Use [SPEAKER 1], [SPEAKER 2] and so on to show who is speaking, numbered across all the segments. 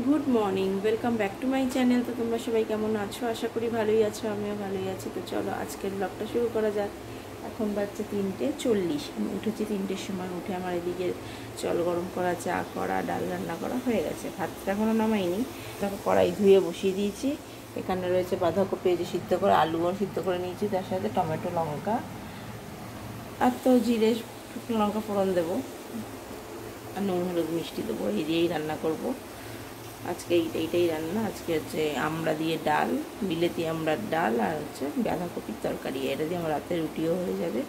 [SPEAKER 1] Good morning, welcome back to my channel. তো তোমরা সবাই কেমন আছো? আশা করি ভালোই আছো, আমিও ভালোই আছি। তো চলো আজকের ব্লগটা শুরু করা যাক। এখন বাজছে 3:40। আমি উঠেছি 3টের সময়। উঠে আমার এদিকে জল গরম করা, চা করা, ডাল রান্না করা হয়ে গেছে। ভাতটা এখনও নামাইনি, তারপর কড়াই ধুয়ে বসিয়ে দিয়েছি। এখানে রয়েছে বাঁধাকপি, যে সিদ্ধ করে, আলুও সিদ্ধ করে নিয়েছি, তার সাথে টমেটো, লঙ্কা আর তো জিরে, শুকনো লঙ্কা ফোড়ন দেবো, আর নুন হলুদ মিষ্টি দেবো। এই দিয়েই রান্না করবো আজকে। এইটাই রান্না আজকে হচ্ছে আমড়া দিয়ে ডাল, বিলেতি আমড়ার ডাল, আর হচ্ছে বাঁধাকপির তরকারি। এটা দিয়ে আমার রাতে রুটিও হয়ে যাবে।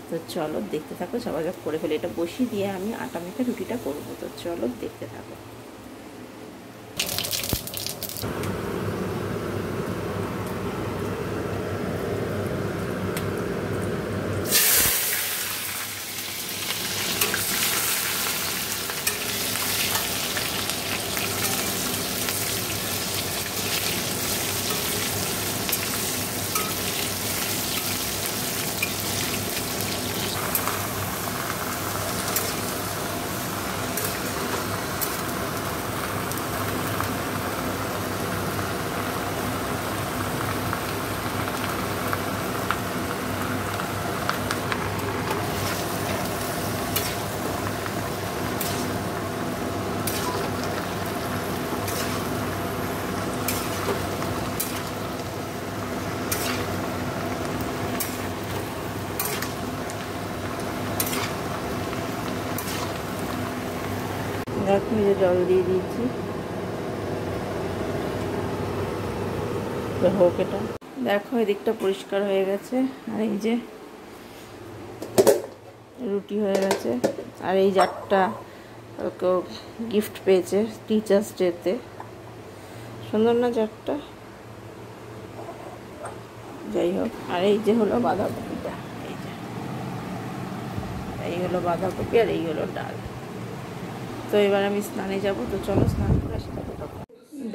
[SPEAKER 1] তো চলো দেখতে থাকো, সবাই করে ফেলে। এটা বসিয়ে দিয়ে আমি আটা মেখে রুটিটা করবো। তো চলো দেখতে থাকো। দেখো এই যে জল দিয়ে দিয়েছি, হোক এটা। দেখো এদিকটা পরিষ্কার হয়ে গেছে, আর এই যে রুটি হয়ে গেছে। আর এই জারটা কেউ গিফট পেয়েছে টিচার্স ডেতে। সুন্দর না জারটা? যাই হোক, আর এই যে হলো বাঁধাকপিটা, এই হলো বাঁধাকপি, আর এই হলো ডাল। তো এবার আমি স্নানে যাব। তো চলো স্নান করে আসি।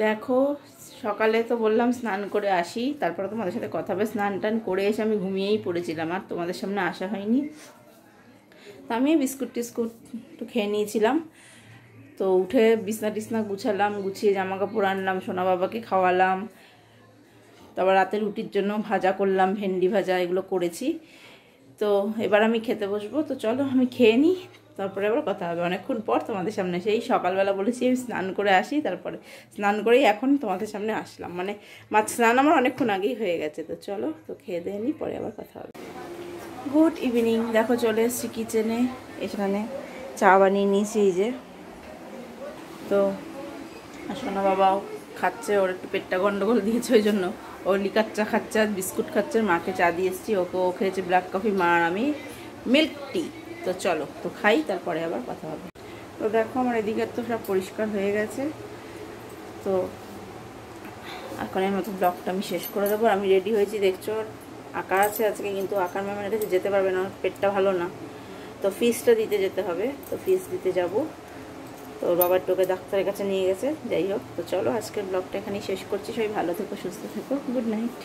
[SPEAKER 1] দেখো সকালে তো বললাম স্নান করে আসি, তারপরে তোমাদের সাথে কথা হবে। স্নান টান করে এসে আমি ঘুমিয়েই পড়েছিলাম, আর তোমাদের সামনে আসা হয়নি। তো আমি বিস্কুট টিস্কুট একটু খেয়ে নিয়েছিলাম। তো উঠে বিছনা টিছনা গুছালাম, গুছিয়ে জামা কাপড় আনলাম, সোনা বাবাকে খাওয়ালাম। তারপর রাতে রুটির জন্য ভাজা করলাম, ভেন্ডি ভাজা, এগুলো করেছি। তো এবার আমি খেতে বসবো। তো চলো আমি খেয়ে নিই, তারপরে আবার কথা হবে অনেকক্ষণ পর তোমাদের সামনে। সেই সকালবেলা বলেছি আমি স্নান করে আসি, তারপরে স্নান করেই এখন তোমাদের সামনে আসলাম। মানে স্নান আমার অনেকক্ষণ আগেই হয়ে গেছে। তো চলো, তো খেয়ে দিয়ে নিই, পরে আবার কথা হবে। Good evening. দেখো চলে এসেছি কিচেনে। এখানে চা বানিয়ে নিয়েছি, এই যে। তো সোনা বাবাও খাচ্ছে, ওর একটু পেটটা গন্ডগোল দিয়েছে, ওই জন্য ও লিকার চা খাচ্ছে আর বিস্কুট খাচ্ছে। মাকে চা দিয়ে এসেছি, ও খেয়েছে ব্ল্যাক কফি, মা আর আমি মিল্ক টি। তো চলো তো খাই, তারপরে আবার কথা হবে। তো দেখো আমার এদিকে তো সব পরিষ্কার হয়ে গেছে। তো এখন এর মতো ব্লগটা আমি শেষ করে দেবো। আমি রেডি হয়েছি, দেখছো আঁকা আছে আজকে, কিন্তু আঁকার ম্যামের কাছে যেতে পারবে না, পেটটা ভালো না। তো ফিসটা দিতে যেতে হবে, তো ফিস দিতে যাব। তো বাবার টোকে ডাক্তারের কাছে নিয়ে গেছে। যাই হোক, তো চলো আজকের ব্লগটা এখানেই শেষ করছি। সবাই ভালো থেকো, সুস্থ থেকো, গুড নাইট।